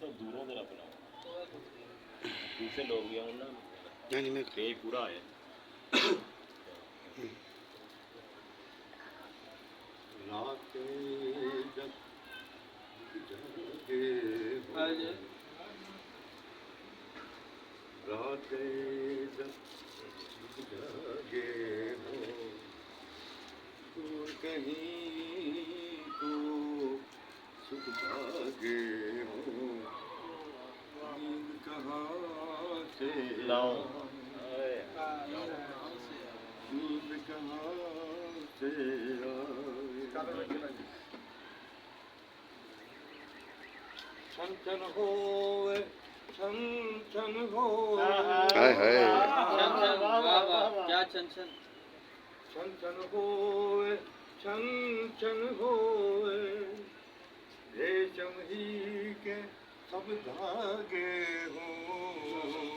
ਤੋਂ ਦੂਰੋਂ ਦੇ ਰੱਬ ਨਾਲ ਦੂਸਰੇ ਲੋਕ ਵੀ ਉਹਨਾਂ ਨੂੰ नहीं मैं ਤੇਜ ਪੂਰਾ ਹੈ ਲਾਓ छन छन होवे छन छन होवे हाय हाय छन छन वाह वाह क्या छन छन छन छन होवे छन छन होवे रेशम ही के सब धागे हों